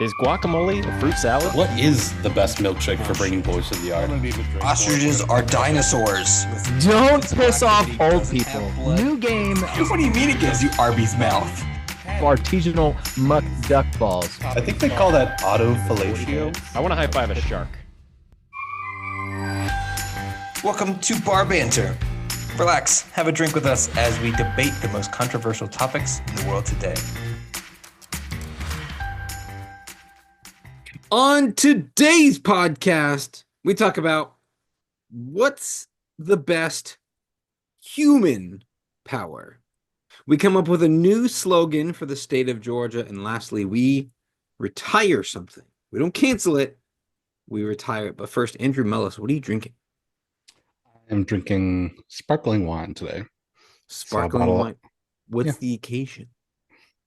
Is guacamole a fruit salad? What is the best milkshake for bringing boys to the yard? Ostriches are dinosaurs. Don't piss off old people. New game. What do you mean it gives you Arby's mouth? Artisanal muck duck balls. I think they call that autofellatio. I want to high five a shark. Welcome to Bar Banter. Relax, have a drink with us as we debate the most controversial topics in the world today. On today's podcast, we talk about what's the best human power. We come up with a new slogan for the state of Georgia. And lastly, we retire something. We don't cancel it, we retire it. But first, Andrew Mellis, what are you drinking? I'm drinking sparkling wine today. Sparkling wine. What's the occasion?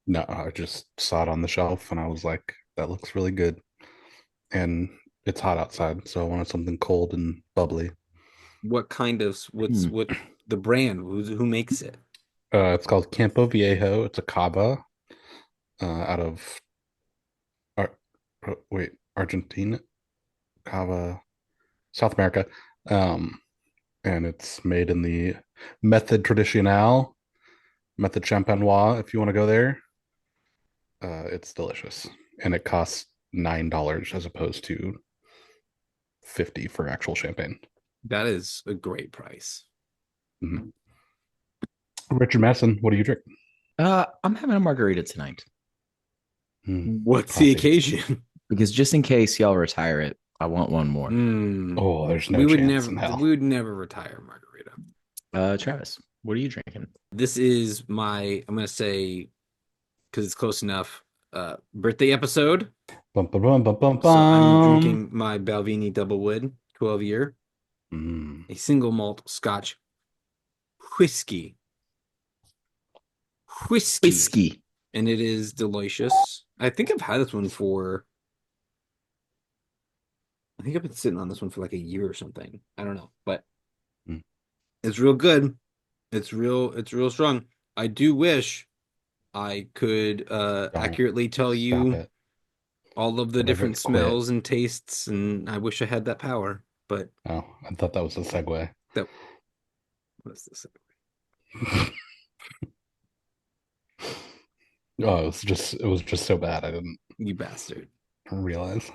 No, I just saw it on the shelf and I was like, that looks really good. And it's hot outside, so I wanted something cold and bubbly. What kind of, what the brand? Who makes it? It's called Campo Viejo. It's a cava out of Argentina, cava, South America. And it's made in the Method Tradicional, Method Champenois, if you want to go there. It's delicious. And it costs $9 as opposed to $50 for actual champagne. That is a great price. Mm-hmm. Richard Masson, what do you drink? I'm having a margarita tonight. What's the occasion? Because just in case y'all retire it, I want one more. Oh, there's no chance in hell. We would never retire margarita. Travis, what are you drinking? This is my, I'm going to say, because it's close enough, birthday episode. Bum, bum, bum, bum, bum, So I'm drinking my Balvenie Double Wood 12 year, a single malt Scotch whiskey, and it is delicious. I think I've had this one I think I've been sitting on this one for like a year or something. I don't know, but it's real good. It's real strong. I do wish I could accurately tell you all of the different smells and tastes, and I wish I had that power, but I thought that was a segue. What's the segue? Oh, it was just so bad. I didn't. You bastard. Realize.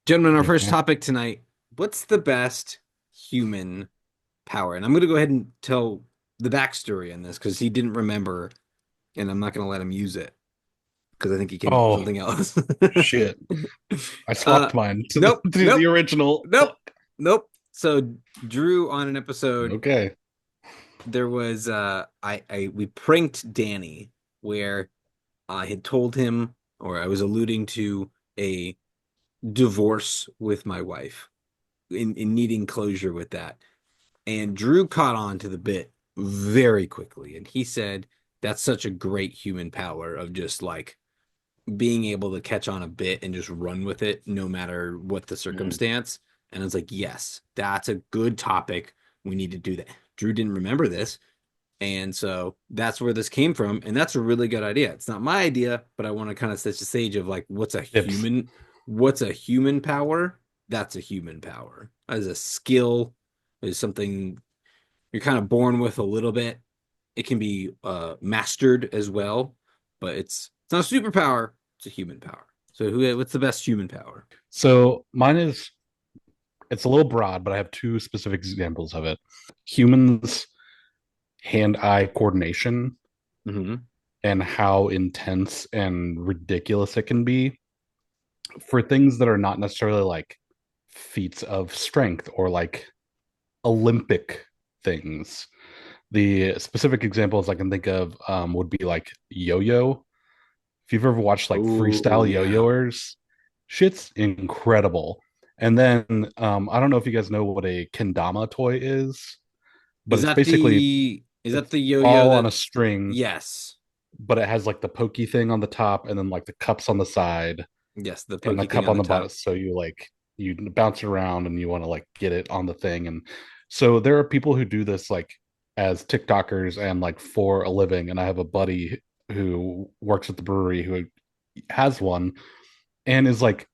Gentlemen, our first topic tonight, what's the best human power? And I'm going to go ahead and tell the backstory on this because he didn't remember, and I'm not going to let him use it because I think he came up with something else. Shit. I swapped mine to the original. Nope. So Drew on an episode. Okay. There was we pranked Danny where I had told him, or I was alluding to, a divorce with my wife in needing closure with that. And Drew caught on to the bit very quickly. And he said, that's such a great human power of just like being able to catch on a bit and just run with it no matter what the circumstance. And I was like, yes, that's a good topic. We need to do that. Drew didn't remember this. And so that's where this came from. And that's a really good idea. It's not my idea, but I want to kind of set the stage of like, what's a human power? That's a human power. As a skill, is something you're kind of born with a little bit. It can be mastered as well, but it's not a superpower. It's a human power. So what's the best human power? So mine it's a little broad, but I have two specific examples of it. Humans' hand-eye coordination and how intense and ridiculous it can be for things that are not necessarily like feats of strength or like Olympic things. The specific examples I can think of would be like yo-yo. If you've ever watched like freestyle yo-yoers, shit's incredible. And then I don't know if you guys know what a kendama toy is, but it's basically is that the yo-yo all on a string? Yes, but it has like the pokey thing on the top and then like the cups on the side. Yes, the and the cup on the bottom. So you bounce it around and you want to like get it on the thing. And so there are people who do this like as TikTokers and like for a living. And I have a buddy who works at the brewery who has one and is like,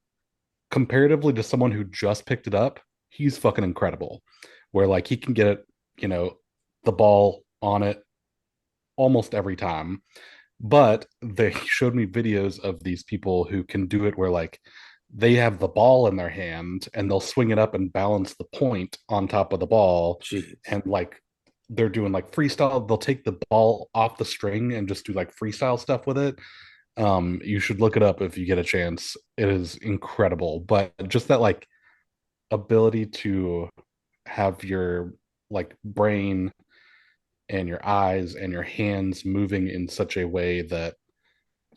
comparatively to someone who just picked it up, he's fucking incredible. Where like he can get it, the ball on it almost every time. But they showed me videos of these people who can do it where like they have the ball in their hand and they'll swing it up and balance the point on top of the ball. Jeez. And like they're doing like freestyle. They'll take the ball off the string and just do like freestyle stuff with it. You should look it up if you get a chance. It is incredible. But just that like ability to have your like brain and your eyes and your hands moving in such a way that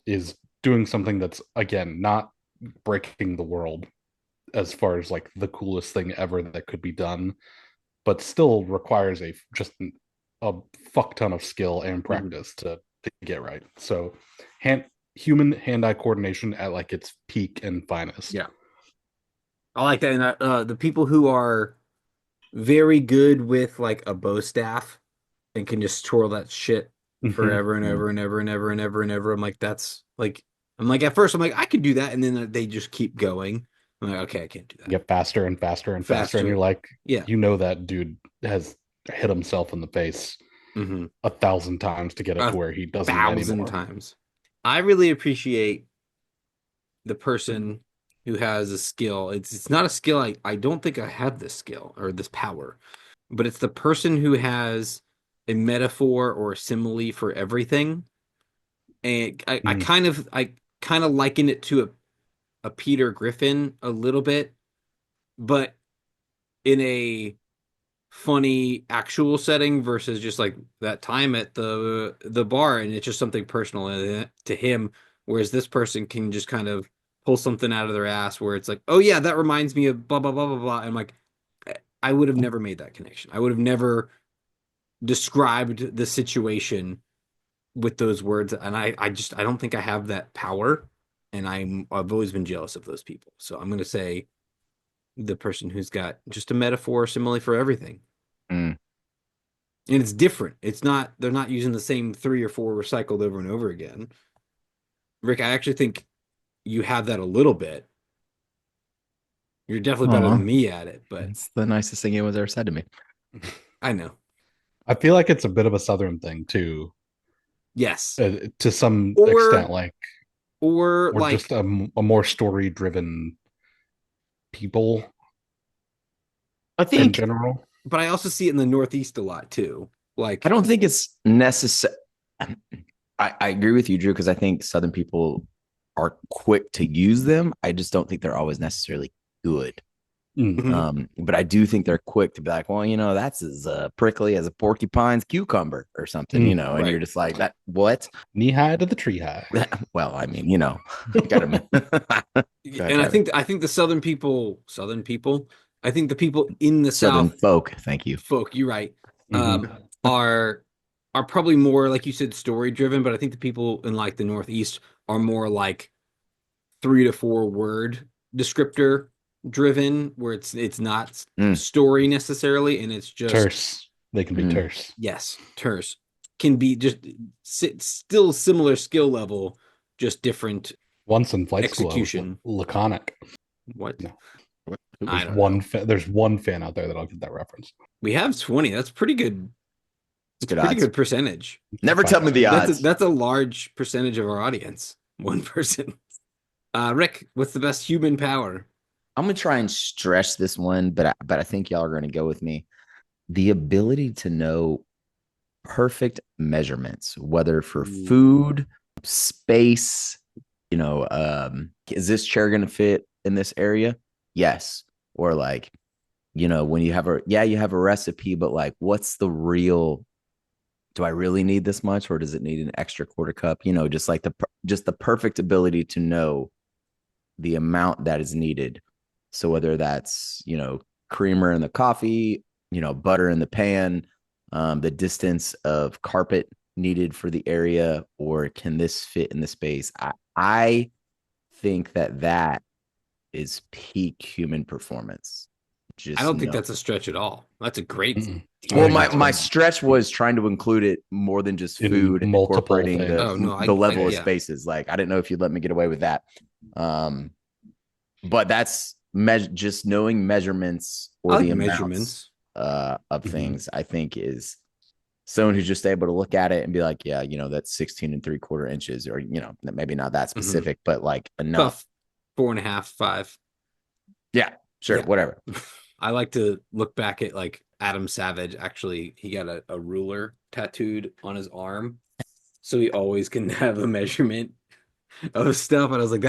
is doing something that's, again, not breaking the world as far as like the coolest thing ever that could be done, but still requires a fuck ton of skill and practice to get right. So human hand-eye coordination at like its peak and finest. Yeah, I like that. And the people who are very good with like a bow staff and can just twirl that shit forever and ever and ever and ever and ever and ever. I'm like, at first I'm like, I could do that, and then they just keep going. I'm like, okay, I can't do that. Get faster and faster and faster, and you're like, yeah, that dude has hit himself in the face 1,000 times to get it to where he doesn't anymore. 1,000 times. I really appreciate the person who has a skill. It's not a skill. I don't think I have this skill or this power, but it's the person who has a metaphor or a simile for everything. And I kind of liken it to a Peter Griffin a little bit, but in a funny actual setting versus just like that time at the bar, and it's just something personal to him, whereas this person can just kind of pull something out of their ass where it's like, oh yeah, that reminds me of blah blah blah blah blah. And I'm like, I would have never made that connection. I would have never described the situation with those words, and I don't think I have that power, and I've always been jealous of those people. So I'm gonna say the person who's got just a metaphor or simile for everything. And it's different. They're not using the same 3 or 4 recycled over and over again. Rick, I actually think you have that a little bit. You're definitely better than me at it, but it's the nicest thing anyone's ever said to me. I know. I feel like it's a bit of a Southern thing too. Yes. To some extent, or like just a more story-driven people. I think in general. But I also see it in the Northeast a lot too. Like, I don't think it's necessary. I agree with you, Drew, because I think Southern people are quick to use them. I just don't think they're always necessarily good. But I do think they're quick to be like, well, that's as prickly as a porcupine's cucumber or something, and right. You're just like, that what? Knee high to the tree high. Well, I mean, gotta and I think the Southern people, I think the people in the Southern South, folk, thank you. Folk, you're right, are probably more, like you said, story driven, but I think the people in like the Northeast are more like 3 to 4 word descriptor driven, where it's not story necessarily, and it's just terse. They can be terse. Yes, terse can be just still similar skill level, just different. Once in flight execution. School, laconic. What? No. There's one fan out there that'll get that reference. We have 20. That's pretty good. It's pretty good percentage. Never tell me the odds. That's a large percentage of our audience. One person. Rick, what's the best human power? I'm gonna try and stress this one, but I think y'all are gonna go with me. The ability to know perfect measurements, whether for food, space, is this chair gonna fit in this area? Yes. Or like, when you have a recipe, but like, what's the real? Do I really need this much, or does it need an extra quarter cup? Just like the perfect ability to know the amount that is needed. So whether that's, creamer in the coffee, butter in the pan, the distance of carpet needed for the area, or can this fit in the space? I think that is peak human performance. I don't think that's a stretch at all. That's a great Well, my stretch was trying to include it more than just food, incorporating the level of spaces. Like, I didn't know if you'd let me get away with that. But that's just knowing measurements or the measurements of things, I think is someone who's just able to look at it and be like, yeah, that's 16 3/4 inches, or, maybe not that specific, but like enough. 4.5, 5. Yeah, sure. Yeah. Whatever. I like to look back at like Adam Savage. Actually, he got a ruler tattooed on his arm, so he always can have a measurement of stuff. And I was like,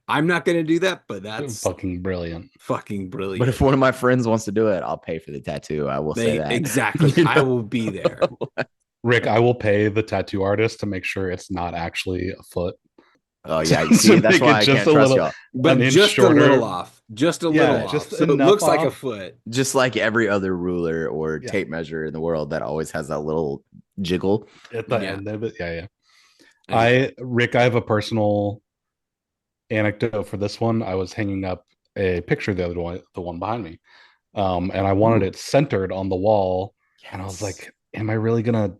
I'm not going to do that, but that's fucking brilliant. But if one of my friends wants to do it, I'll pay for the tattoo. I will say that. Exactly. I will be there. Rick, I will pay the tattoo artist to make sure it's not actually a foot. Oh yeah, see, that's why I can't trust y'all. But just a little off. Just a little off. So it looks like a foot. Just like every other ruler or tape measure in the world that always has that little jiggle at the end of it. Yeah. Rick, I have a personal anecdote for this one. I was hanging up a picture the one behind me, and I wanted it centered on the wall. And I was like, am I really gonna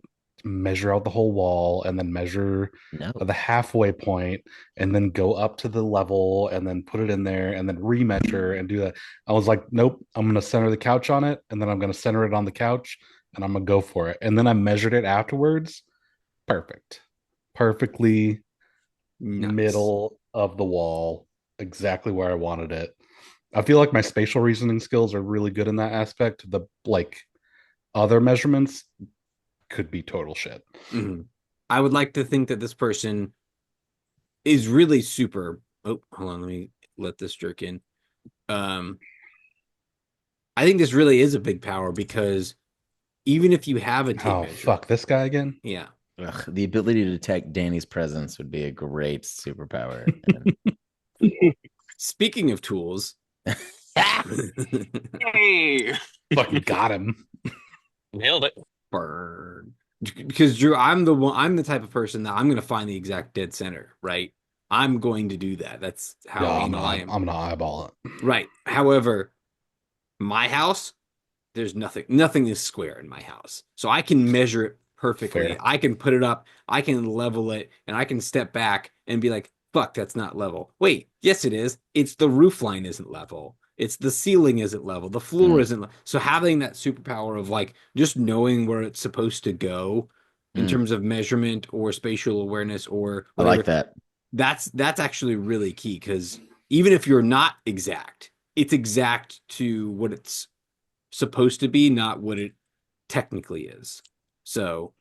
measure out the whole wall and then measure the halfway point and then go up to the level and then put it in there and then remeasure and do that? I was like, nope, I'm gonna center the couch on it, and then I'm gonna center it on the couch, and I'm gonna go for it. And then I measured it afterwards. Perfectly middle of the wall, exactly where I wanted it. I feel like my spatial reasoning skills are really good in that aspect. The other measurements could be total shit. Mm-hmm. I would like to think that this person is really super. Oh, hold on, let me let this jerk in. I think this really is a big power, because even if you have a tape measure, fuck this guy again. Yeah. The ability to detect Danny's presence would be a great superpower. Speaking of tools, Hey, fucking got him. Nailed it. Burn. Because Drew, I'm the type of person that I'm going to find the exact dead center, right? I'm going to do that. That's how I am. I'm going to eyeball it. Right. However, my house, there's nothing is square in my house. So I can measure it perfectly. Fair. I can put it up, I can level it, and I can step back and be like, fuck, that's not level. Wait, yes it is. It's the roof line isn't level. It's the ceiling isn't level. The floor isn't. So having that superpower of like just knowing where it's supposed to go in terms of measurement or spatial awareness or whatever, I like that. That's actually really key, because even if you're not exact, it's exact to what it's supposed to be, not what it technically is. So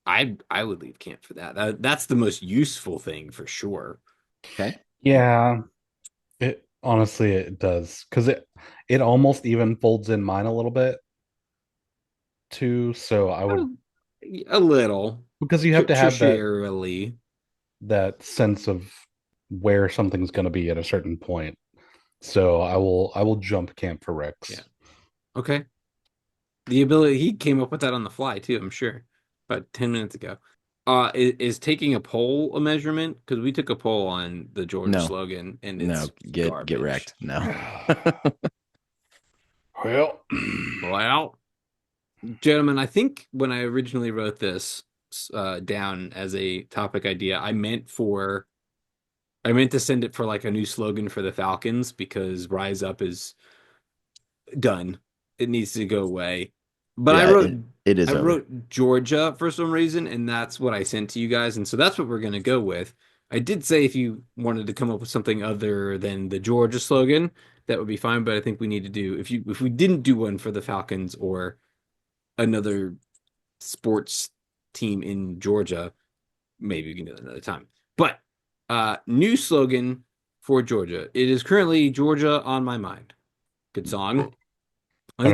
I would leave camp for that. That's the most useful thing for sure. Okay. Yeah. Honestly, it does, because it almost even folds in mine a little bit too. So I would a little, because you have to have that sense of where something's going to be at a certain point. So I will jump camp for Rex. Yeah. Okay. The ability, he came up with that on the fly too, I'm sure, about 10 minutes ago. Is taking a poll a measurement? Because we took a poll on the Georgia slogan, and it's get wrecked. No. Well, gentlemen, I think when I originally wrote this down as a topic idea, I meant to send it for like a new slogan for the Falcons, because Rise Up is done. It needs to go away. But I wrote Georgia for some reason, and that's what I sent to you guys, and so that's what we're going to go with. I did say if you wanted to come up with something other than the Georgia slogan, that would be fine. But I think we need to do, if we didn't do one for the Falcons or another sports team in Georgia, maybe we can do it another time. But new slogan for Georgia. It is currently Georgia on My Mind. Good song. I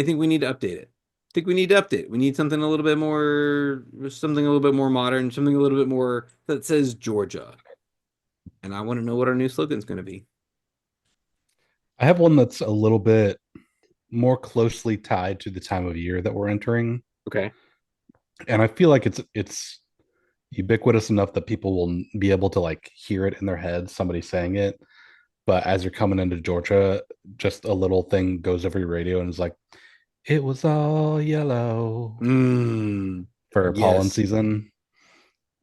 think we need to update it. We need something a little bit more modern, something a little bit more that says Georgia. And I want to know what our new slogan is going to be. I have one that's a little bit more closely tied to the time of year that we're entering. Okay. And I feel like it's ubiquitous enough that people will be able to like hear it in their head, somebody saying it. But as you're coming into Georgia, just a little thing goes over your radio and is like, It was all yellow for pollen Yes. season,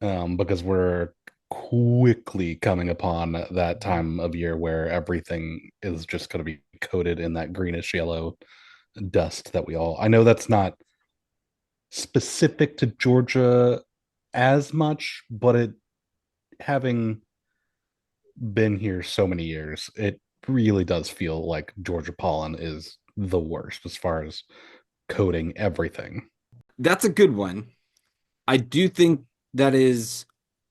because we're quickly coming upon that time of year where everything is just going to be coated in that greenish yellow dust that we all. I know that's not specific to Georgia as much, but it having been here so many years, it really does feel like Georgia pollen is the worst as far as coating everything. That's a good one. I do think that is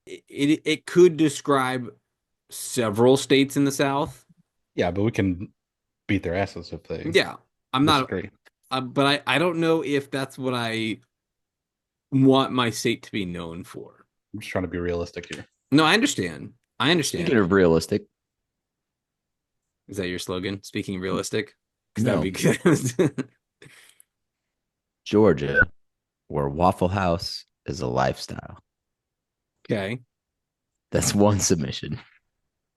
it could describe several states in the South. Yeah, but we can beat their asses if they Yeah, I'm not, disagree. but I don't know if that's what I want my state to be known for. I'm just trying to be realistic here. No, I understand. I understand. Speaking of realistic, Is that your slogan? Speaking realistic? Because No. that'd be good. Georgia, where Waffle House is a lifestyle. Okay. That's one submission.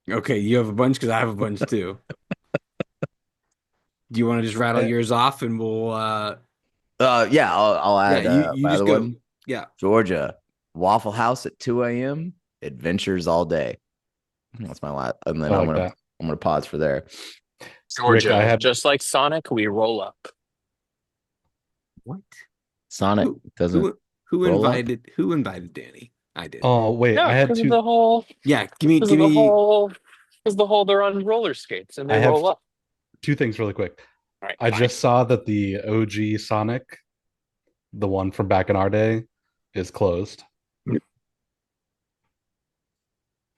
Okay, you have a bunch because I have a bunch too. Do you want to just rattle yours off and we'll Yeah, I'll add you my just other go. one. Yeah. Georgia, Waffle House at 2 a.m. Adventures all day. That's my last, and then I I'm like gonna that. I'm gonna pause for there. Georgia, I had- just like Sonic, we roll up. What? Sonic doesn't. Who roll up? invited Danny? I did. Oh wait, No, I had because of two. the whole, Yeah, give me because the whole they're on roller skates and I they have roll up. two things really quick. All right, I fine. just saw that the OG Sonic, the one from back in our day, is closed.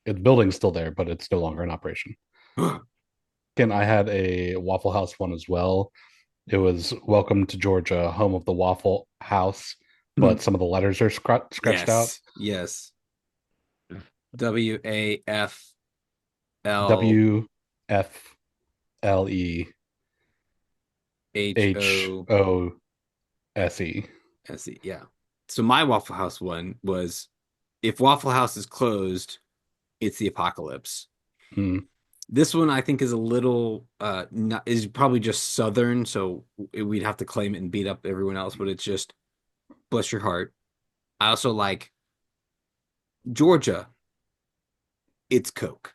The building's still there, but it's no longer in operation. Again, I had a Waffle House one as well. It was "Welcome to Georgia, home of the Waffle House," but some of the letters are scratched out. Yes. WAFL WFLE HOSE. HOSE. Yeah. So my Waffle House one was if Waffle House is closed, it's the apocalypse. This one I think is a little is probably just southern, so we'd have to claim it and beat up everyone else, but it's just bless your heart. I also like Georgia. It's Coke.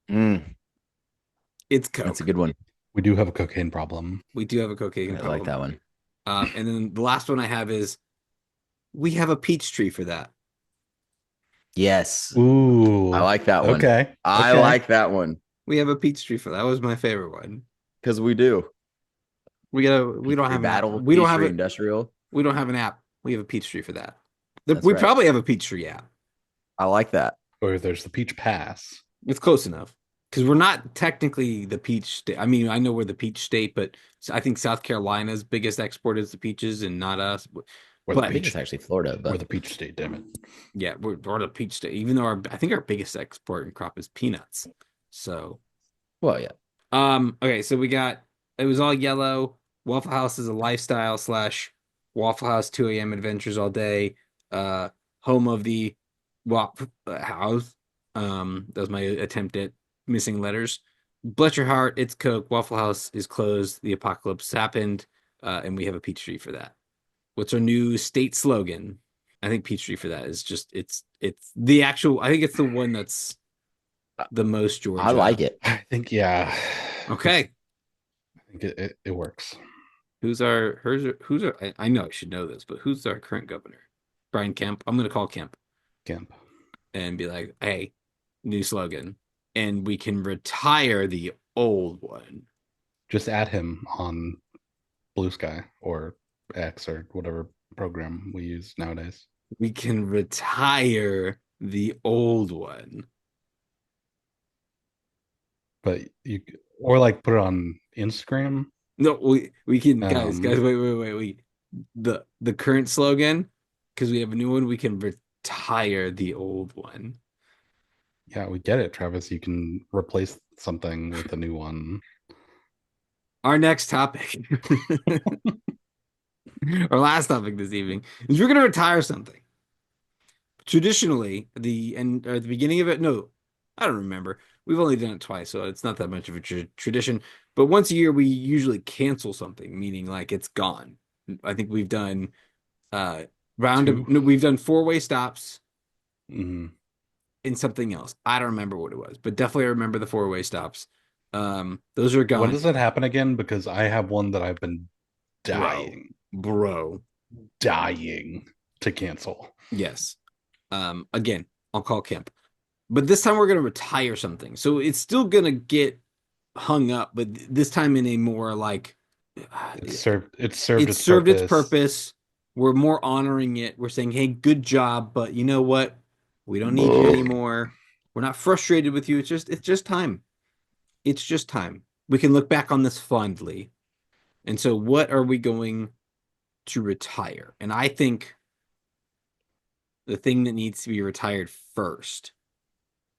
It's Coke. That's a good one. We do have a cocaine problem. We do have a cocaine I problem. like that one. And then the last one I have is we have a Peachtree for that. Yes. Ooh, I like that one. Okay. I like that one We have a Peachtree for that. That was my favorite one. because we do. We don't have battle. We don't have an industrial. We don't have an app. We have a Peachtree for that. That's we right. probably have a Peachtree app. I like that. Or there's the Peach Pass. It's close enough because we're not technically the peach state. I mean, I know we're the peach state, but I think South Carolina's biggest export is the peaches and not us. I think it's actually Florida, but we're the peach state. Damn it. Yeah, we're the peach state. Even though I think our biggest export crop is peanuts. So, well, yeah. Okay, so it was all yellow. Waffle House is a lifestyle / Waffle House 2 a.m. adventures all day. Home of the Waffle House. That was my attempt at missing letters. Bless your heart, it's Coke. Waffle House is closed. The apocalypse happened, and we have a Peachtree for that. What's our new state slogan? I think Peachtree for that is just it's the actual. I think it's the one that's the most Georgia. I like it. I think Okay. I think it works. Who's our? I know I should know this, but who's our current governor? Brian Kemp. I'm gonna call Kemp and be like, hey, new slogan. And we can retire the old one. Just add him on Blue Sky or X or whatever program we use nowadays. We can retire the old one. But or like put it on Instagram. No, we can guys, wait. The current slogan, because we have a new one, we can retire the old one. Yeah, we get it, Travis. You can replace something with a new one. Our next topic, our last topic this evening, is we're going to retire something. Traditionally, at the beginning of it, no, I don't remember. We've only done it twice, so it's not that much of a tradition. But once a year, we usually cancel something, meaning like it's gone. I think we've done we've done 4-way stops Mhm. in something else. I don't remember what it was, but definitely I remember the 4-way stops. Those are gone. When does that happen again? Because I have one that I've been dying bro to cancel. Yes. Again, I'll call Kemp. But this time we're going to retire something. So it's still going to get hung up, but this time in a more like It served its purpose. We're more honoring it. We're saying, "Hey, good job, but you know what? We don't need you anymore. We're not frustrated with you. It's just time. It's just time. We can look back on this fondly." And so what are we going to retire? And I think the thing that needs to be retired first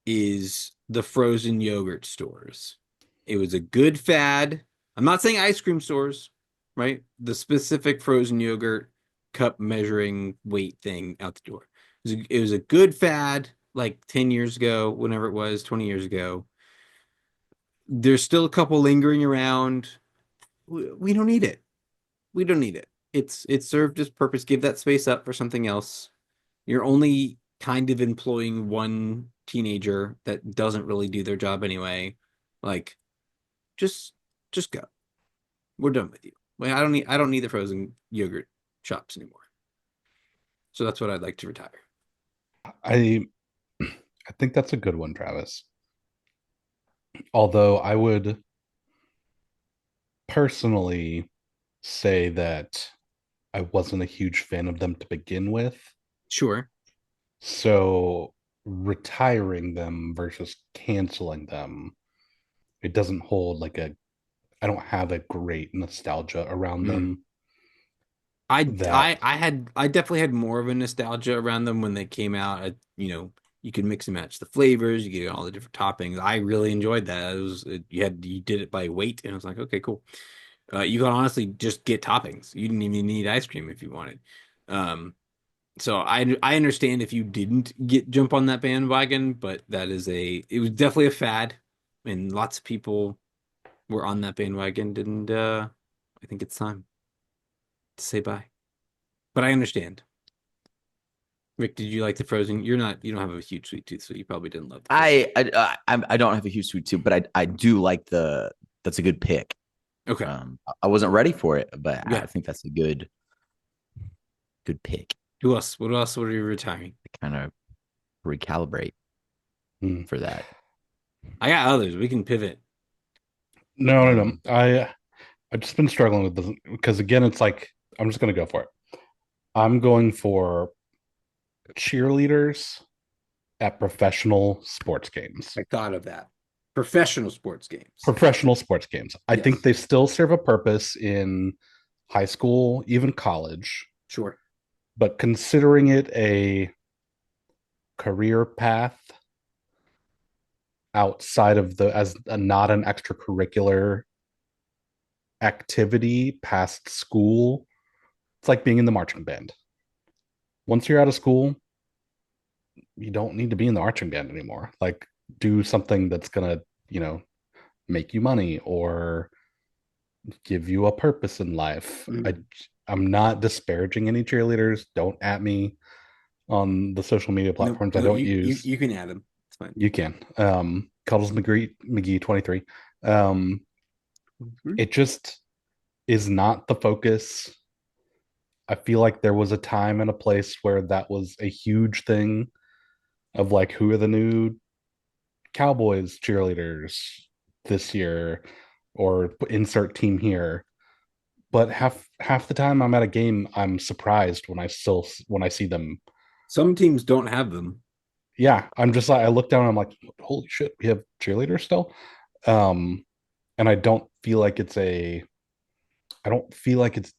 is the frozen yogurt stores. It was a good fad. I'm not saying ice cream stores, right? The specific frozen yogurt cup measuring weight thing out the door. It was a good fad like 10 years ago, whenever it was, 20 years ago. There's still a couple lingering around. We don't need it. We don't need it. It served its purpose. Give that space up for something else. You're only kind of employing one teenager that doesn't really do their job anyway. Like, just go. We're done with you. Like, I don't need the frozen yogurt shops anymore. So that's what I'd like to retire. I think that's a good one, Travis. Although I would personally say that I wasn't a huge fan of them to begin with. Sure. So retiring them versus canceling them, it doesn't hold like I don't have a great nostalgia around them. I definitely had more of a nostalgia around them when they came out. You could mix and match the flavors, you get all the different toppings. I really enjoyed that. You did it by weight, and I was like, okay, cool. You could honestly just get toppings. You didn't even need ice cream if you wanted. So I understand if you didn't jump on that bandwagon, but it was definitely a fad, and lots of people were on that bandwagon, and I think it's time to say bye. But I understand. Rick, did you like the frozen? You don't have a huge sweet tooth, so you probably didn't love the I don't have a huge sweet tooth, but I do like that's a good pick. Okay. I wasn't ready for it, but Yeah. I think that's a good pick. Who else? What else were you retiring? To kind of recalibrate for that. I got others. We can pivot. No. I've just been struggling with this because again, it's like I'm just gonna go for it. I'm going for cheerleaders at professional sports games. I thought of that. Professional sports games. I Yes. think they still serve a purpose in high school, even college. Sure. But considering it a career path outside of not an extracurricular activity past school, it's like being in the marching band. Once you're out of school, you don't need to be in the marching band anymore. Like, do something that's gonna, make you money or give you a purpose in life. I'm not disparaging any cheerleaders. Don't at me on the social media platforms I don't use. You can add them. It's fine. You can. Cuddles McGee 23. It just is not the focus. I feel like there was a time and a place where that was a huge thing of like, who are the new Cowboys cheerleaders this year, or insert team here. But half the time I'm at a game, I'm surprised when I see them. Some teams don't have them. Yeah, I'm just like, I look down and I'm like, holy shit, we have cheerleaders still. And I don't feel like it's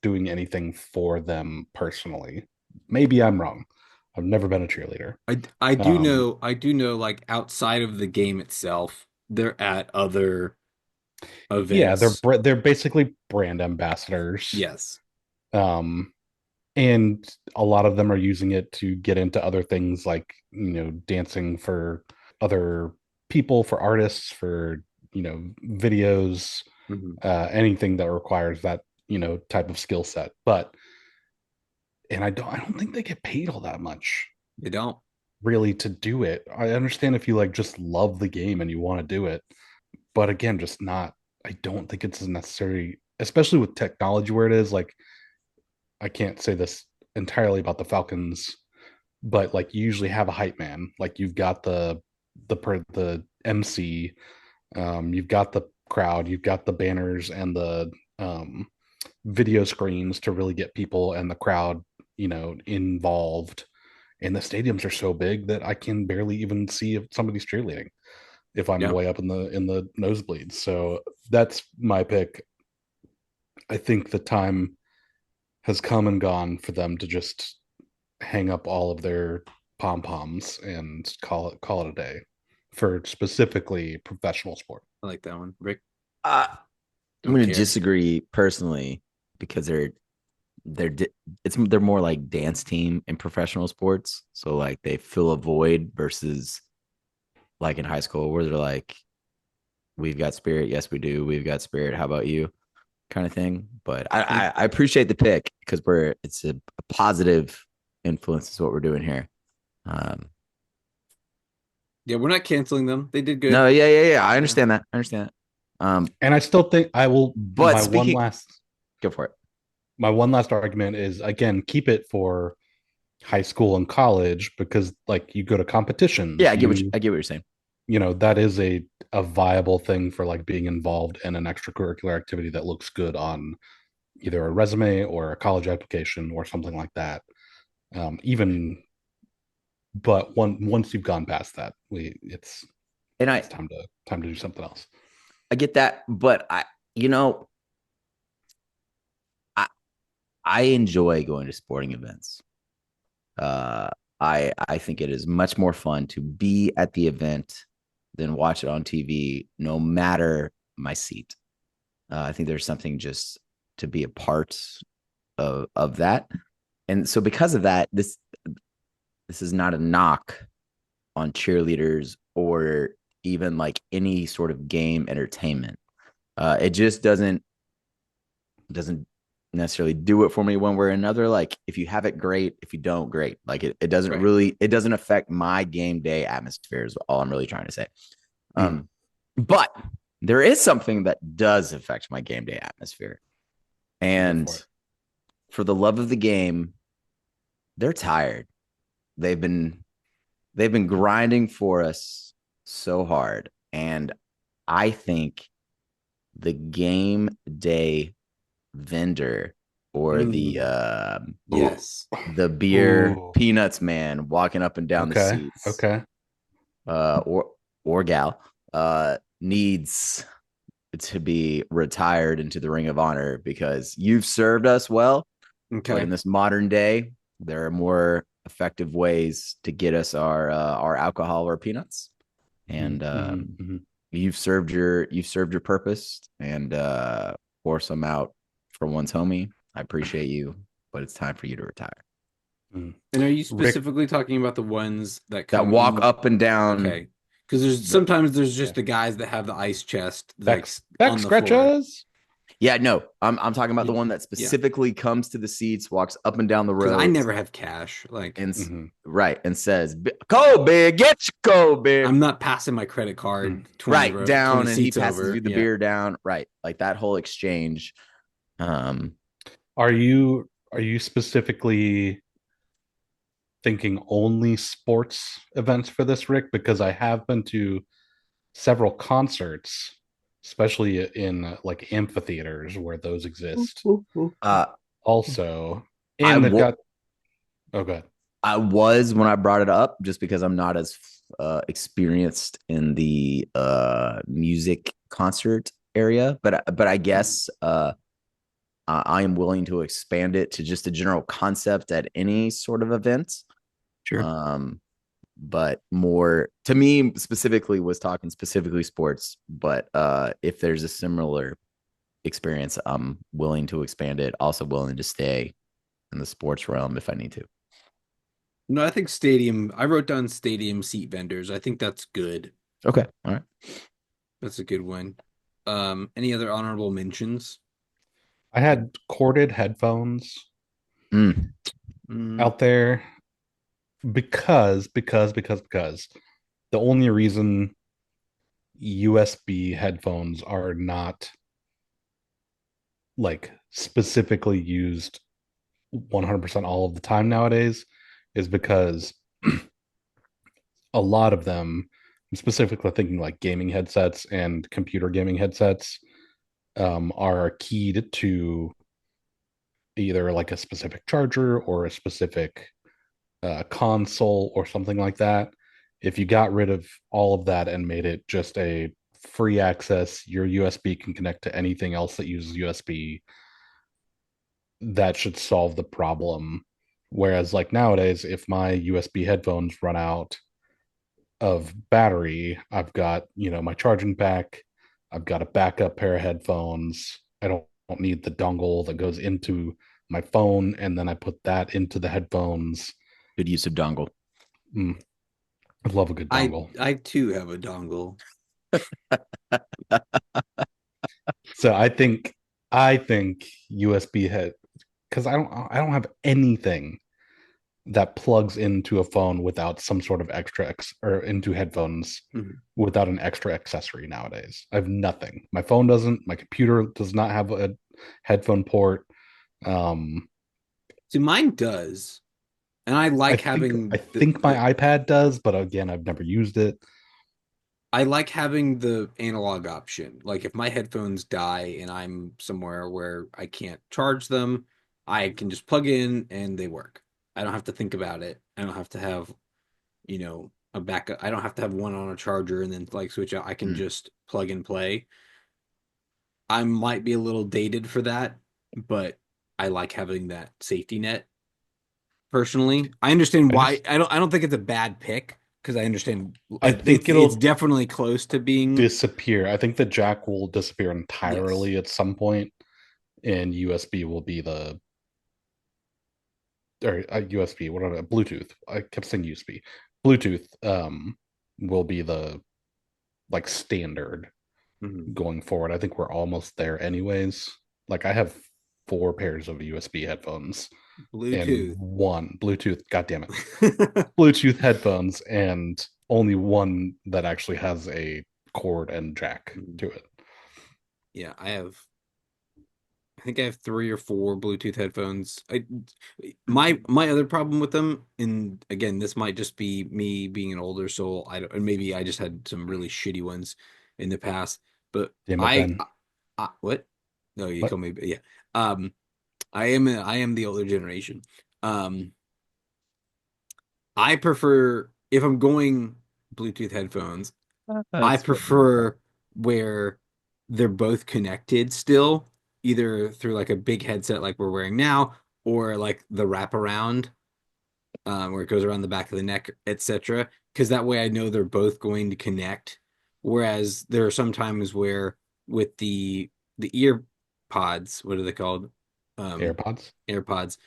doing anything for them personally. Maybe I'm wrong. I've never been a cheerleader. I do know like outside of the game itself, they're at other events. Yeah, they're basically brand ambassadors. Yes. And a lot of them are using it to get into other things like, dancing for other people, for artists, for, videos, anything that requires that, type of skill set. And I don't think they get paid all that much They don't. really to do it. I understand if you like just love the game and you want to do it, but again, just not. I don't think it's as necessary, especially with technology where it is. Like, I can't say this entirely about the Falcons, but like you usually have a hype man. Like you've got the MC, you've got the crowd, you've got the banners and the video screens to really get people and the crowd, involved. And the stadiums are so big that I can barely even see if somebody's cheerleading if I'm way up in the nosebleeds. So that's my pick. I think the time has come and gone for them to just hang up all of their pom poms and call it a day for specifically professional sport. I like that one, Rick. I'm going to disagree personally because they're more like dance team in professional sports. So like they fill a void versus like in high school where they're like, we've got spirit. Yes, we do. We've got spirit. How about you? Kind of thing. But I appreciate the pick because it's a positive influence is what we're doing here. Yeah, we're not canceling them. They did good. No, yeah. I understand that. And I still think I will. But go for it. My one last argument is, again, keep it for high school and college because like you go to competitions. Yeah, I get what you're saying. That is a viable thing for like being involved in an extracurricular activity that looks good on either a resume or a college application or something like that. But once you've gone past that, it's time to do something else. I get that, but I enjoy going to sporting events. I think it is much more fun to be at the event than watch it on TV, no matter my seat. I think there's something just to be a part of that. And so because of that, this is not a knock on cheerleaders or even like any sort of game entertainment. It just doesn't necessarily do it for me one way or another. Like if you have it, great. If you don't, great. Like it doesn't really, it doesn't affect my game day atmosphere is all I'm really trying to say. But there is something that does affect my game day atmosphere. And for the love of the game, they're tired. They've been grinding for us so hard. And I think the game day vendor or the beer peanuts man walking up and down the seats. Or gal needs to be retired into the Ring of Honor because you've served us well. Okay. But in this modern day, there are more effective ways to get us our alcohol or peanuts. And you've served your purpose and pour some out for one's homie. I appreciate you, but it's time for you to retire. And are you specifically talking about the ones that walk up and down? Okay. Because sometimes there's just the guys that have the ice chest back scratches. Yeah, no, I'm talking about the one that specifically comes to the seats, walks up and down the road. I never have cash, and says, "Kobe, get your Kobe." I'm not passing my credit card down, and he passes you the beer down. Right, like that whole exchange. Are you specifically thinking only sports events for this, Rick? Because I have been to several concerts, especially in like amphitheaters where those exist. Also, and they've got. Oh, go ahead. I was when I brought it up, just because I'm not as experienced in the music concert area, but I guess I am willing to expand it to just a general concept at any sort of event. Sure. But more to me specifically was talking specifically sports. But if there's a similar experience, I'm willing to expand it. Also willing to stay in the sports realm if I need to. No, I think I wrote down stadium seat vendors. I think that's good. Okay. All right. That's a good one. Any other honorable mentions? I had corded headphones Mm. out there because the only reason USB headphones are not like specifically used 100% all of the time nowadays is because a lot of them, I'm specifically thinking like gaming headsets and computer gaming headsets, are keyed to either like a specific charger or a specific console or something like that. If you got rid of all of that and made it just a free access, your USB can connect to anything else that uses USB, that should solve the problem. Whereas, like nowadays, if my USB headphones run out of battery, I've got, my charging pack, I've got a backup pair of headphones. I don't need the dongle that goes into my phone, and then I put that into the headphones. Good use of dongle. I love a good dongle. I too have a dongle. So I think USB head, because I don't have anything that plugs into a phone without some sort of or into headphones without an extra accessory nowadays. I have nothing. My phone doesn't. My computer does not have a headphone port. See, mine does, and I like having. I think my iPad does, but again, I've never used it. I like having the analog option. Like if my headphones die and I'm somewhere where I can't charge them, I can just plug in and they work. I don't have to think about it. I don't have to have, a backup. I don't have to have one on a charger and then like switch out. I can just plug and play. I might be a little dated for that, but I like having that safety net personally. I understand why. I don't think it's a bad pick because I understand. I think it's definitely close to being disappear. I think the jack will disappear entirely at some point, and USB will be the or USB, whatever, Bluetooth. I kept saying USB. Bluetooth will be the like standard going forward. I think we're almost there anyways. Like I have 4 pairs of USB headphones. Bluetooth. And one Bluetooth, god damn it. Bluetooth headphones and only one that actually has a cord and jack to it. Yeah, I think I have 3 or 4 Bluetooth headphones. My other problem with them, and again, this might just be me being an older soul. And maybe I just had some really shitty ones in the past. But what? No, you call me. Yeah. I am the older generation. I prefer if I'm going Bluetooth headphones, I prefer where they're both connected still, either through like a big headset like we're wearing now, or like the wraparound, where it goes around the back of the neck, etc. Because that way I know they're both going to connect. Whereas there are some times where with the ear pods, what are they called? AirPods,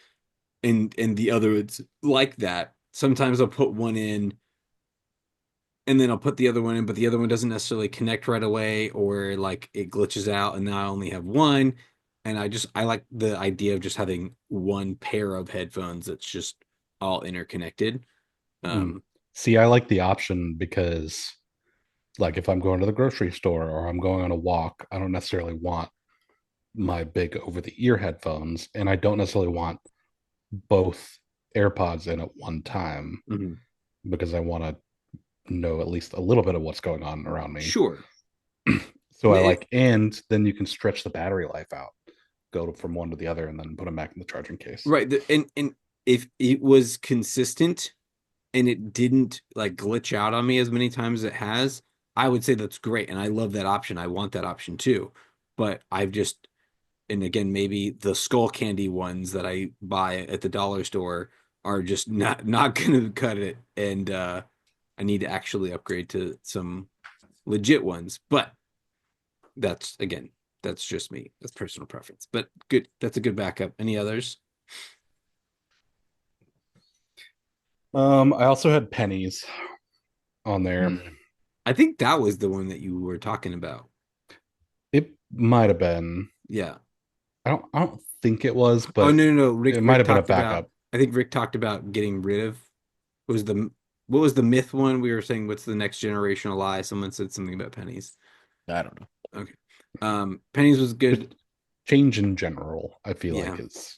and the other it's like that. Sometimes I'll put one in and then I'll put the other one in, but the other one doesn't necessarily connect right away, or like it glitches out, and now I only have one. And I like the idea of just having one pair of headphones that's just all interconnected. See, I like the option because, like, if I'm going to the grocery store or I'm going on a walk, I don't necessarily want my big over-the-ear headphones, and I don't necessarily want both AirPods in at one time because I want to know at least a little bit of what's going on around me. Sure. So and then you can stretch the battery life out, go from one to the other, and then put them back in the charging case. Right. And if it was consistent and it didn't like glitch out on me as many times as it has, I would say that's great. And I love that option. I want that option too. But and again, maybe the skull candy ones that I buy at the dollar store are just not going to cut it. And I need to actually upgrade to some legit ones. But that's just me. That's personal preference. But good. That's a good backup. Any others? I also had pennies on there. I think that was the one that you were talking about. It might have been. Yeah. I don't think it was, but Oh no. Rick, it might have been a talked about- backup. I think Rick talked about getting rid of. What was the myth one? We were saying what's the next generational lie? Someone said something about pennies. I don't know. Okay. Pennies was good. Change in general, I feel Yeah. like is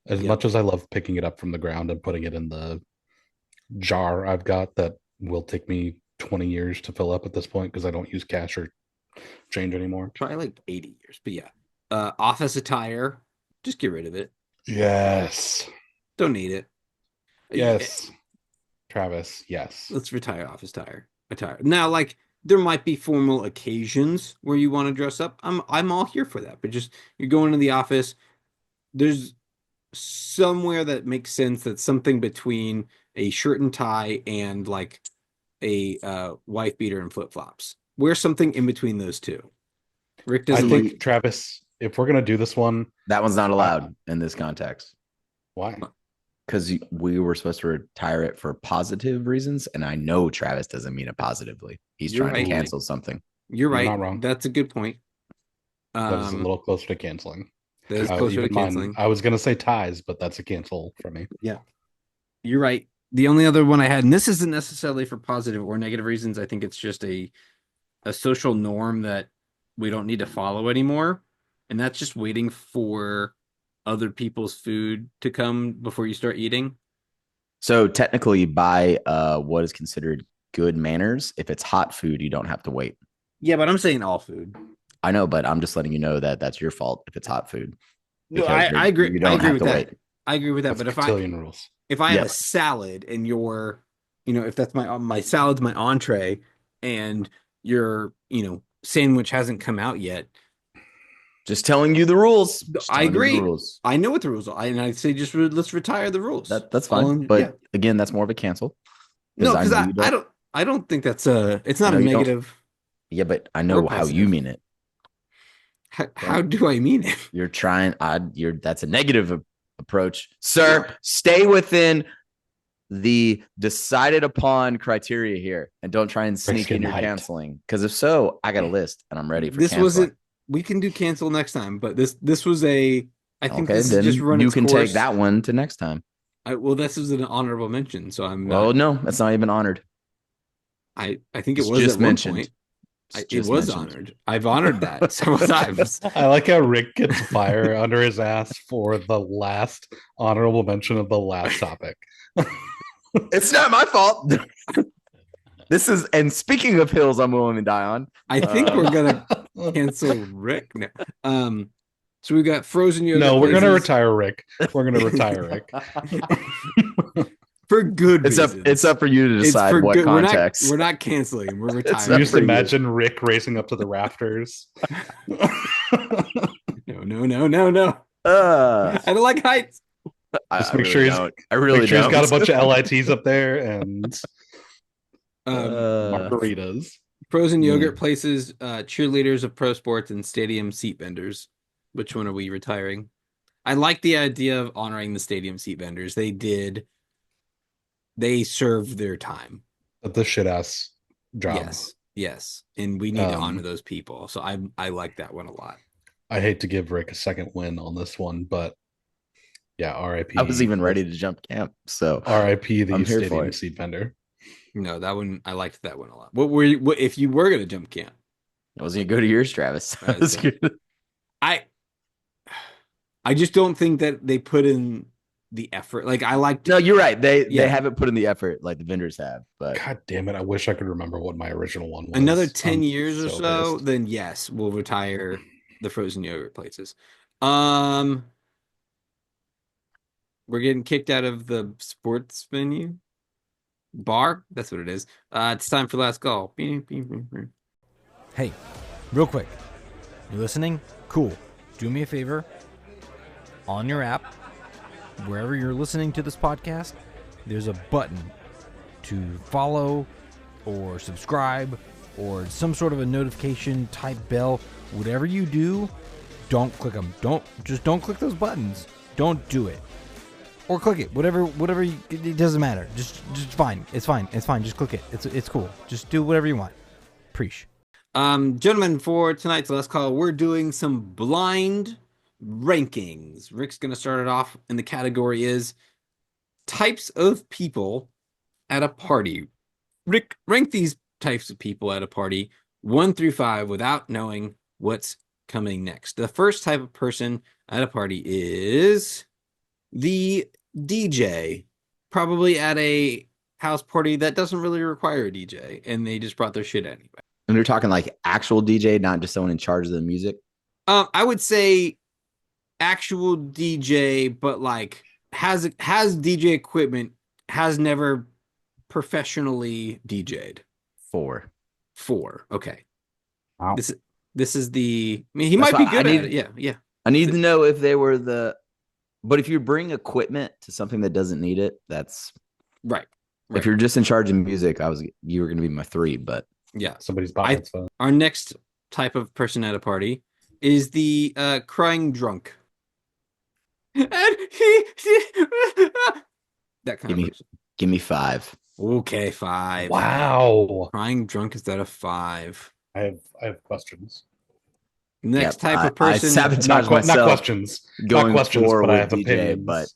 as Yeah. much as I love picking it up from the ground and putting it in the jar I've got that will take me 20 years to fill up at this point because I don't use cash or change anymore. Probably like 80 years, but yeah. Office attire, just get rid of it. Yes. Don't need it. Yes. Travis, yes. Let's retire office attire. Now, like there might be formal occasions where you want to dress up. I'm all here for that. But just you're going to the office. There's somewhere that makes sense that's something between a shirt and tie and like a wife beater and flip flops. Wear something in between those two. Rick I doesn't think like. Travis, if we're gonna do this one, That one's not allowed in this context why? because we were supposed to retire it for positive reasons, and I know Travis doesn't mean it positively. He's You're trying to right. cancel something. You're right. Not wrong. That's a good point. That is a little closer to canceling. That is closer to canceling. I was gonna say ties, but that's a cancel for me. You're right. The only other one I had, and this isn't necessarily for positive or negative reasons. I think it's just a social norm that we don't need to follow anymore. And that's just waiting for other people's food to come before you start eating. So technically, by what is considered good manners, if it's hot food, you don't have to wait. Yeah, but I'm saying all food. I know, but I'm just letting you know that that's your fault if it's hot food. No, Because I agree. You don't I agree have with to that. wait. I agree with that. That's But cotillion rules. if I have a Yes. salad and if that's my salad's my entree and your sandwich hasn't come out yet, Just telling you the rules. Just I telling you the agree. rules. I know what the rules are, and I say just let's retire the rules. That's fine. But again, that's more of a cancel. no, because know you I don't think that's it's not No, a you don't. negative. Yeah, but I know Or how you positive. mean it. How do I mean it? You're trying. That's a negative approach, sir. Stay within the decided upon criteria here, and don't try and sneak in your getting hyped. canceling. Because if so, I got a list, and I'm ready for This canceling. wasn't. We can do cancel next time, but this was a. I think Okay, this then is just run you its can course. take that one to next time. Well, this is an honorable mention, so I'm. Well, no, that's not even honored. I think it It's was just at one mentioned. point. It's It just was mentioned. honored. I've honored that several times. I like how Rick gets fire under his ass for the last honorable mention of the last topic. It's not my fault. This is, and speaking of hills, I'm willing to die on. I think we're gonna cancel Rick now. So we got frozen yogurt. No, we're gonna places retire Rick. We're gonna retire Rick. for good reasons. It's up for you to It's decide for what good. context. We're not canceling. We're up retiring. You just for you. imagine Rick racing up to the rafters. No. Uh, I don't like heights. Just make sure he's- I really Make sure don't. he's got a bunch of LITs up there and Uh, margaritas. Frozen yogurt places, cheerleaders of pro sports, and stadium seat vendors. Which one are we retiring? I like the idea of honoring the stadium seat vendors. They served their time. The shit ass job. Yes, and we need to Um, honor those people. So I like that one a lot. I hate to give Rick a second win on this one, but yeah, RIP. I was even ready to jump camp. So RIP the I'm here for stadium it. seat vendor. No, that one I liked that one a lot. What if you were gonna jump camp? I was gonna go to yours, Travis. That was good. I just don't think that they put in the effort. Like I liked. No, you're right. They Yeah. haven't put in the effort like the vendors have. But God damn it! I wish I could remember what my original one was. Another 10 I'm years or so, pissed. then yes, we'll retire the frozen yogurt places. We're getting kicked out of the sports venue bar. That's what it is. It's time for last call. Hey, real quick. You listening? Cool. Do me a favor. On your app, wherever you're listening to this podcast, there's a button to follow or subscribe or some sort of a notification type bell. Whatever you do, don't click them. Don't click those buttons. Don't do it. Or click it. Whatever it doesn't matter. Just fine. It's fine. Just click it. It's cool. Just do whatever you want. Preach. Gentlemen, for tonight's last call, we're doing some blind rankings. Rick's going to start it off, and the category is types of people at a party. Rick, rank these types of people at a party 1 through 5 without knowing what's coming next. The first type of person at a party is the DJ, probably at a house party that doesn't really require a DJ, and they just brought their shit anyway. And we're talking like actual DJ, not just someone in charge of the music. I would say actual DJ, but like has DJ equipment, has never professionally DJ'd. 4. Okay. Wow. This is the. I mean, he That's might be why good I at need- it. Yeah. I need to know if they were but if you bring equipment to something that doesn't need it, that's Right. if you're just in charge of music, you were going to be my 3, but Yeah. Somebody's bought its phone. Our next type of person at a party is the crying drunk. And that kind of person. give me 5. Okay, 5. Wow. Crying drunk is that a 5? I have questions. Next Yep, type of I person. sabotage Not myself questions. going Not questions, 4 but I with have DJ, opinions.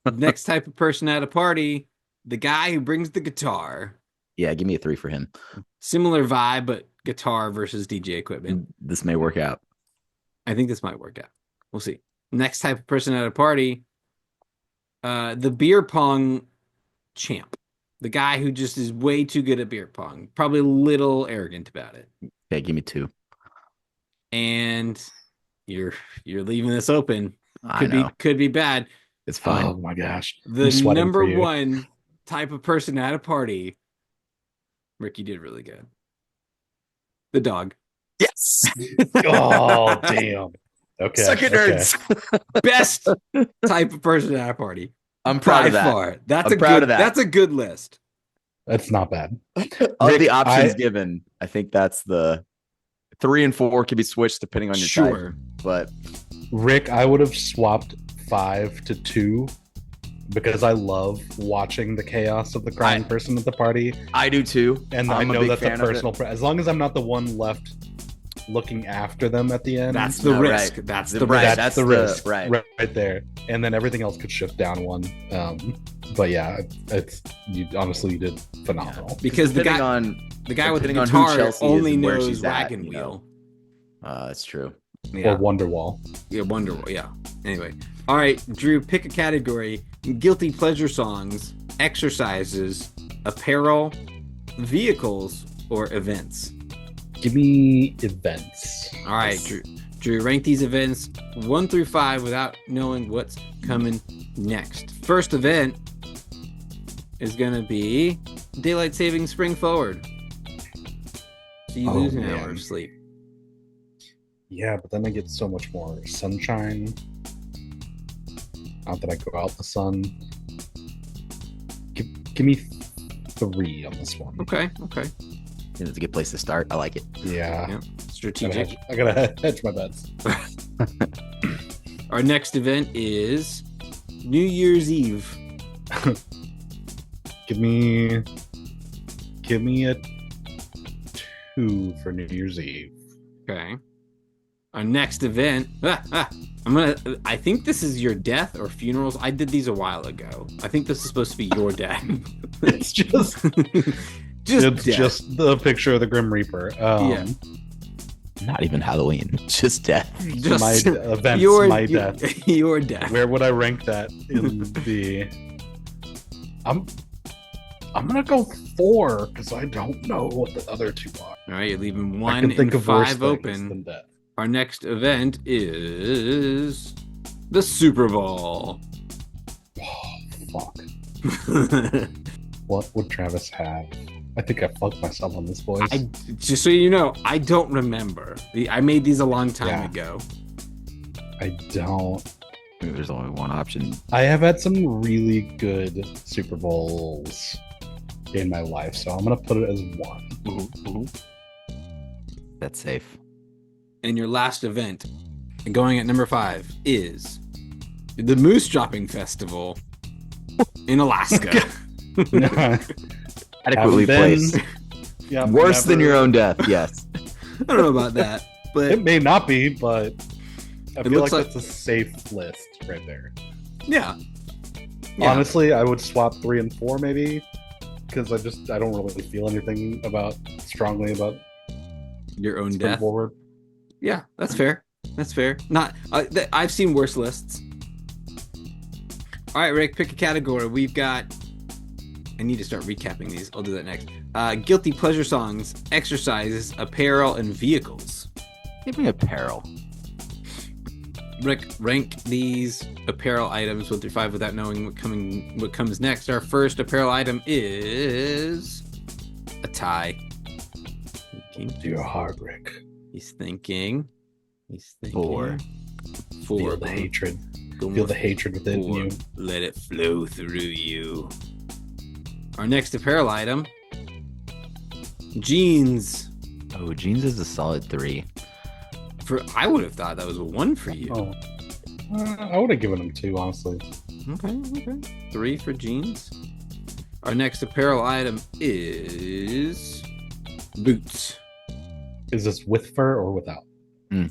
but Next type of person at a party, the guy who brings the guitar. yeah, give me a 3 for him. Similar vibe, but guitar versus DJ equipment. This may work out. I think this might work out. We'll see. Next type of person at a party, the beer pong champ. The guy who just is way too good at beer pong. Probably a little arrogant about it. Okay, give me 2. And you're leaving this open. I know. Could be bad. It's fine. Oh my gosh. The I'm sweating number for you. 1 type of person at a party. Ricky did really good. The dog. Yes. Oh damn. Okay. Suck it, okay. nerds. Best type of person at a party. I'm proud By of that. far. That's I'm proud good. of that. That's a good list. That's not bad. Of Rick, the options I- given, I think that's the 3 and 4 can be switched depending on your Sure. type. But Rick, I would have swapped 5 to 2 because I love watching the chaos of the crying person at the party. I do too. And I'm I a know big that's a fan of it. personal as long as I'm not the one left looking after them at the end. That's the No, risk. right. That's The the right. risk. That's that's the the- risk right. there. And then everything else could shift down one. But yeah, you did phenomenal. Because the Depending guy on with the depending on who guitar Chelsea is only and where knows she's at, wagon you know. wheel. That's true. Yeah. Or Wonderwall. Yeah, Wonderwall. Yeah. Anyway. All right, Drew, pick a category. Guilty pleasure songs, exercises, apparel, vehicles, or events. Give me events. All right, Drew, rank these events 1 through 5 without knowing what's coming next. First event is going to be daylight saving spring forward. So you Oh, lose an man. hour of sleep. Yeah, but then I get so much more sunshine. Not that I go out in the sun. Give me 3 on this one. Okay. It's a good place to start. I like it. Yeah. Yep. Strategic. I gotta hedge my bets. Our next event is New Year's Eve. Give me a 2 for New Year's Eve. Okay. Our next event. I think this is your death or funerals. I did these a while ago. I think this is supposed to be your death. It's just Just death. just the picture of the Grim Reaper. Yeah. Not even Halloween. Just death. Just My events, my death. Your death. Where would I rank that in the? I'm gonna go 4 because I don't know what the other 2 are. All right, you're leaving I 1 can think and of worse 5 things open. than death. Our next event is the Super Bowl. Oh, fuck. What would Travis have? I think I fucked myself on this, boys. Just so you know, I don't remember. I made these a long time Yeah. ago. I don't. I think there's only one option. I have had some really good Super Bowls in my life, so I'm gonna put it as 1. That's safe. And your last event, going at number 5, is the Moose Dropping Festival in Alaska. Adequately Haven't been- placed. Yeah, Worse than never- your own death. Yes. I don't know about that, but It may not be, but I feel looks like like- that's a safe list right there. yeah. Honestly, I would swap 3 and 4 maybe, because I don't really feel anything strongly about Your own Spring death. Forward. Yeah, that's fair. That's fair. Not. I've seen worse lists. All right, Rick, pick a category. We've got. I need to start recapping these. I'll do that next. Guilty pleasure songs, exercises, apparel, and vehicles. Give me apparel. Rick, rank these apparel items 1 through 5 without knowing what comes next. Our first apparel item is a tie. You're hard, Rick. He's thinking. 4. Feel the hatred. Going Feel with the hatred within 4. you. Let it flow through you. Our next apparel item: jeans. Oh, jeans is a solid 3. I would have thought that was a 1 for you. Oh, I would have given him 2, honestly. Okay. 3 for jeans. Our next apparel item is boots. Is this with fur or without?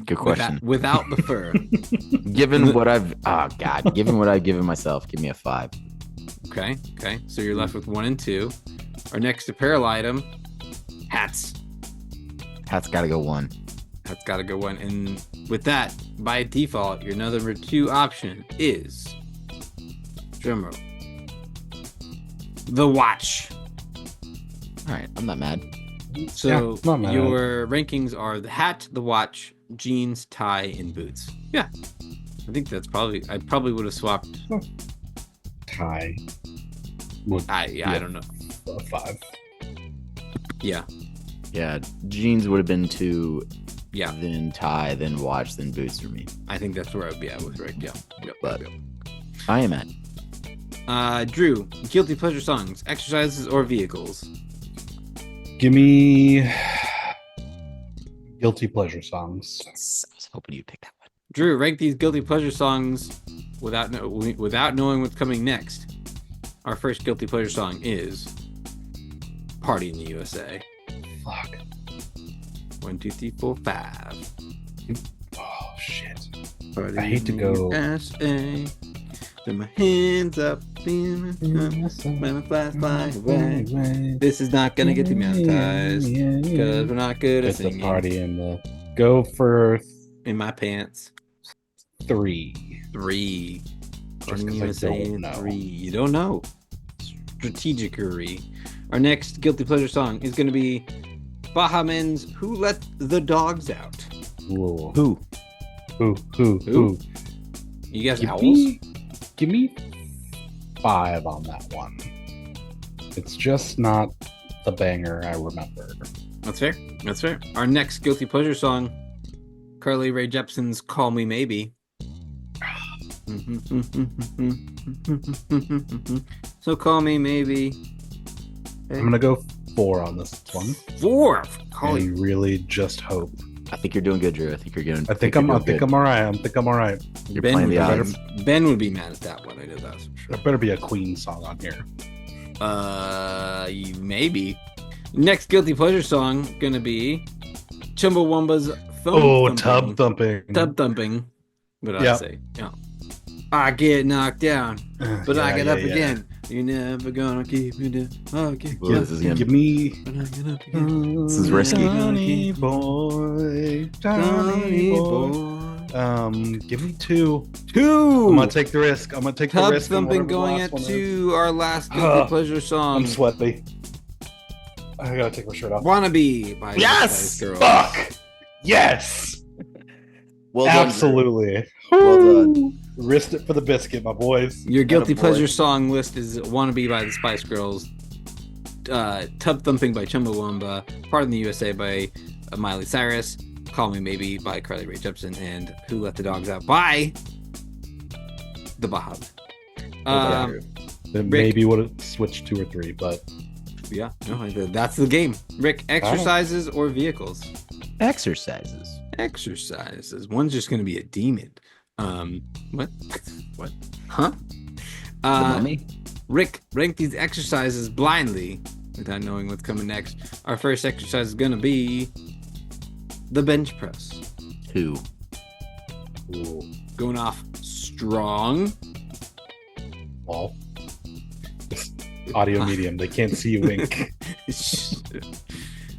Good question. Without the fur. Given what I've given myself, give me a 5. Okay. So you're left with 1 and 2. Our next apparel item: hats. Hat's got to go 1. That's got to go 1. And with that, by default, your number 2 option is drumroll. The watch. All right, I'm not mad. So not mad. your rankings are the hat, the watch, jeans, tie, and boots. Yeah. I think I probably would have swapped. Tie. I don't know. A 5. Yeah. Yeah, jeans would have been 2, Yeah. then tie, then watch, then boots for me. I think that's where I'd be at with Rick. Yeah. Yep. But Yep. I am at. Drew, guilty pleasure songs, exercises, or vehicles? Give me guilty pleasure songs. Yes, I was hoping you'd pick that one. Drew, rank these guilty pleasure songs without knowing what's coming next. Our first guilty pleasure song is "Party in the USA." Fuck. 1, 2, 3, 4, 5. Oh shit. Party I hate to in go. the USA. Throw my hands up in my fly away. This is not gonna get demonetized because we're not good at It's a singing. party in the. Go for In my pants. 3. 3. Just Party in the 'cause I USA don't in know. 3. You don't know. Strategicery. Our next guilty pleasure song is gonna be Baha Men's "Who Let the Dogs Out." Ooh. Who? Who? You guys Give owls? me 5 on that one. It's just not the banger I remember. That's fair. That's fair. Our next guilty pleasure song, Carly Rae Jepsen's "Call Me Maybe." So call me maybe. I'm gonna go 4 on this one. 4. Carly. And really just hope. I think you're doing good, Drew. I think you're getting. I think I'm all right. You're Ben playing would, the be, odds. Ben would be mad at that one. I know that for There sure. better be a Queen song on here. Maybe. Next guilty pleasure song gonna be Chumbawamba's "Thumb Thumping." thumping. Tub thumping. What did I Yep. say? Yeah. I get knocked down, but I Yeah, get yeah, up yeah. again. You're never gonna keep me down. Okay. Ooh, this is gonna Give me. But I get up again. This is risky. Johnny boy. Johnny boy. Give me 2. 2. I'm gonna take the risk. Tub and thumping whatever the going last at one is. 2. Our last guilty pleasure song. I'm sweaty. I gotta take my shirt off. "Wannabe" by the Yes! Spice Girls. Fuck! Yes! Well done, Absolutely. Well done. Risked it for the biscuit, my boys. Your guilty Attaboy. pleasure song list is "Wannabe" by the Spice Girls, "Tub Thumping" by Chumbawamba, "Part in the USA" by Miley Cyrus, "Call Me Maybe" by Carly Rae Jepsen, and "Who Let the Dogs Out" by the Bahab. Then Rick. maybe would have switched 2 or 3, but Yeah, no, that's the game. Rick, exercises or vehicles? Exercises. Exercises. One's just going to be a demon. What? What? Huh? The mummy. Rick, rank these exercises blindly without knowing what's coming next. Our first exercise is going to be the bench press. 2. Ooh. Going off strong. Well, this audio medium, they can't see you wink.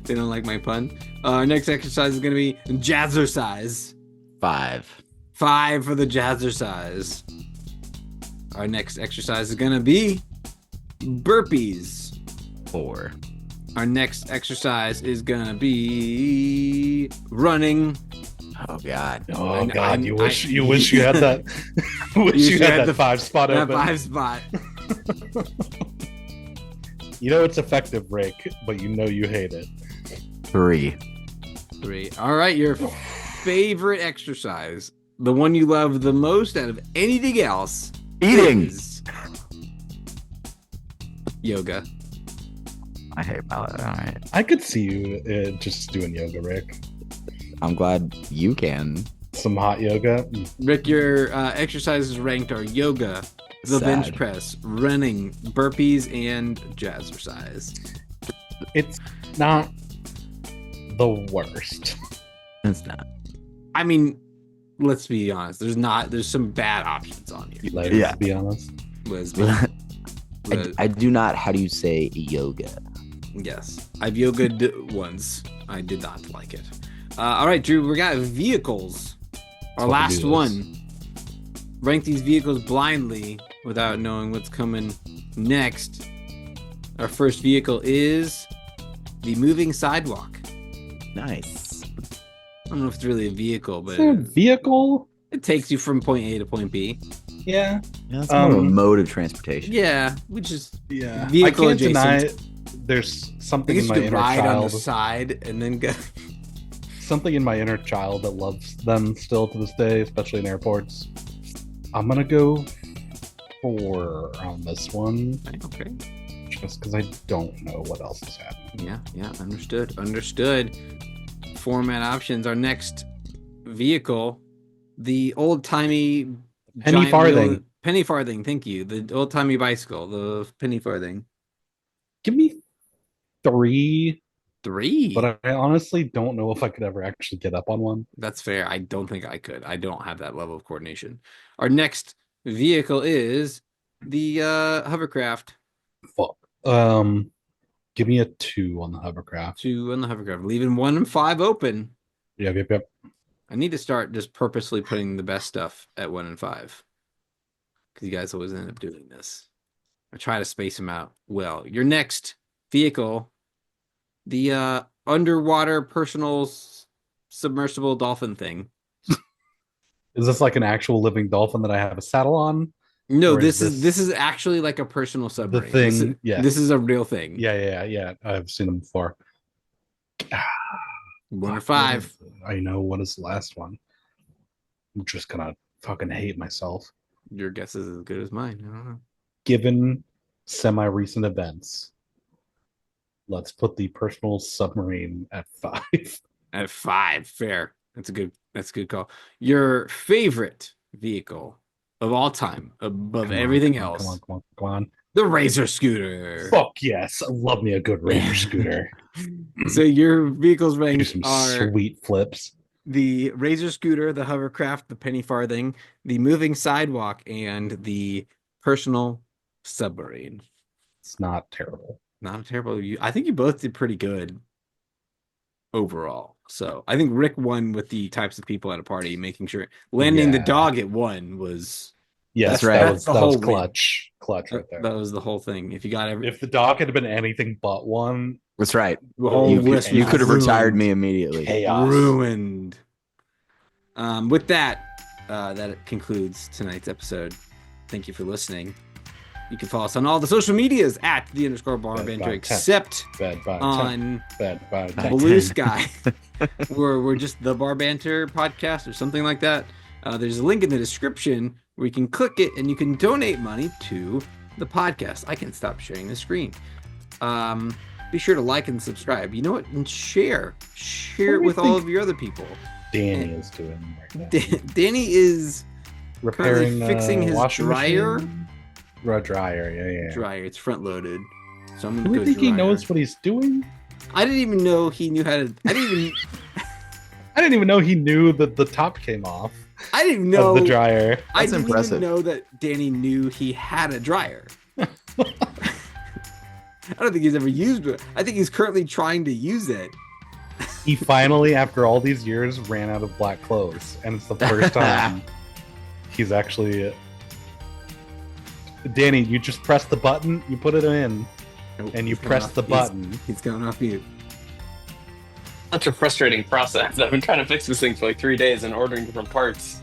They don't like my pun. Our next exercise is going to be jazzercise. 5. 5 for the jazzercise. Our next exercise is going to be burpees. 4. Our next exercise is going to be running. Oh God. Oh God, you wish you had that. Wish you had that 5 spot That open. 5 spot. You know it's effective, Rick, but you know you hate it. 3. 3. All right, your favorite exercise, the one you love the most out of anything else, Eating. is yoga. I hate my life. All right. I could see you just doing yoga, Rick. I'm glad you can. Some hot yoga. Rick, your exercises ranked are yoga, the Sad. bench press, running, burpees, and jazzercise. It's not the worst. It's not. I mean, let's be honest. There's some bad options on here. Like, Yeah. to be honest. I do not. How do you say yoga? Yes, I've yogaed once. I did not like it. All right, Drew, we got vehicles. Our Let's last do this. one. Rank these vehicles blindly without knowing what's coming next. Our first vehicle is the moving sidewalk. Nice. I don't know if it's really a vehicle, but Is there a vehicle? it takes you from point A to point B. Yeah. Yeah, that's more of a mode of transportation. Yeah, which is Yeah. Vehicle I can't deny adjacent. there's I something guess in you my could inner ride on the child. side and then go. Something in my inner child that loves them still to this day, especially in airports. I'm gonna go 4 on this one, Okay. just because I don't know what else is happening. Yeah, understood. Format options. Our next vehicle, the old-timey Penny giant farthing. wheel- penny farthing, thank you. The old-timey bicycle, the penny farthing. Give me 3, 3. but I honestly don't know if I could ever actually get up on one. That's fair. I don't think I could. I don't have that level of coordination. Our next vehicle is the hovercraft. Fuck. Give me a 2 on the hovercraft. 2 on the hovercraft, leaving 1 and 5 open. Yep. I need to start just purposely putting the best stuff at 1 and 5. Because you guys always end up doing this. I try to space them out well. Your next vehicle, the underwater personal submersible dolphin thing. Is this like an actual living dolphin that I have a saddle on? No, Or is this is actually like a personal submarine. thing, This is, yeah. This is a real thing. Yeah. I've seen them before. 1 or 5. I know what is the last one. I'm just gonna fucking hate myself. Your guess is as good as mine. I don't know. Given semi-recent events, let's put the personal submarine at 5. At 5, fair. That's a good call. Your favorite vehicle of all time, above everything else, Come on. the Razor scooter. Fuck yes, I love me a good Razor scooter. So your vehicles Do ranked some are sweet flips. the Razor scooter, the hovercraft, the penny farthing, the moving sidewalk, and the personal submarine. It's not terrible. Not a terrible. I think you both did pretty good overall. So I think Rick won with the types of people at a party, making sure landing the Yeah. dog at 1 was Yes, That's right. That That's was, the that was whole win. clutch. Clutch right there. that was the whole thing. If you got every If the dog had been anything but 1, That's right. the whole You list, you was could have retired ruined. me immediately. chaos. Ruined. With that, that concludes tonight's episode. Thank you for listening. You can follow us on all the social medias at _bar Bad banter, by 10. except Bad by 10. on Bad by 10. Bad. Blue Sky. we're just the Bar Banter podcast or something like that. There's a link in the description where you can click it and you can donate money to the podcast. I can stop sharing the screen. Be sure to like and subscribe. You know what? And share What it do we with all think of your other people. Danny is doing right now. Danny is Repairing fixing his washing dryer. machine? Dryer, yeah. dryer. It's front loaded. So I'm Do gonna we go think he dryer. knows what he's doing? I didn't even know he knew how to. I didn't even. I didn't even know he knew that the top came off I didn't even know of the dryer. I That's didn't impressive. even know that Danny knew he had a dryer. I don't think he's ever used it. I think he's currently trying to use it. He finally, after all these years, ran out of black clothes, and it's the first time he's actually. Danny, you just press the button, you put it in, Nope, and you he's going press off- the button. He's going off mute. Such a frustrating process. I've been trying to fix this thing for like 3 days and ordering different parts.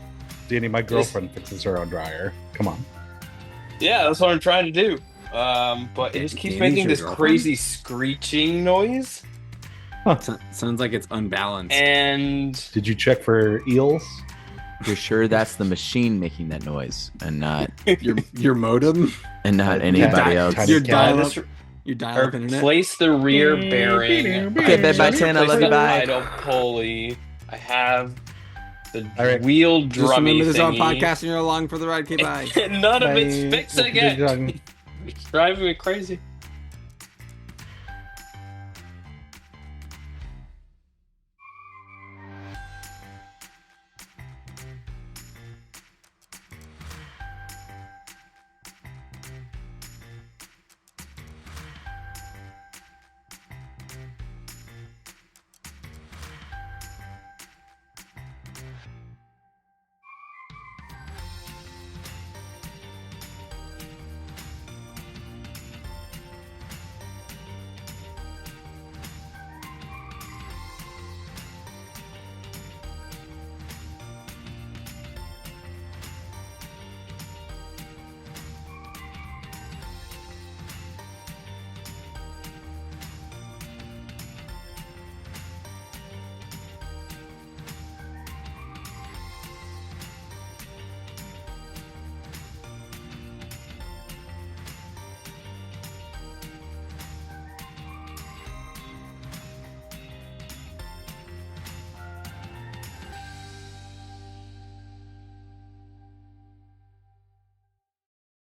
Danny, my girlfriend fixes her own dryer. Come on. Yeah, that's what I'm trying to do. But it just keeps Danny's making your this girlfriend? crazy screeching noise. Sounds like it's unbalanced. And Did you check for eels? You're sure that's the machine making that noise, and not your modem, anybody else? Tiny your cat. dial-up, your dial-up internet. replace the rear bearing. Okay, bye, bye, 10, I love you, bye. Idle pulley. I have the All right. wheel Just drummy remember this is our thingy. podcast and you're along for the ride. Okay, bye. None of it's Bye. fixing Good it. job. It's driving me crazy.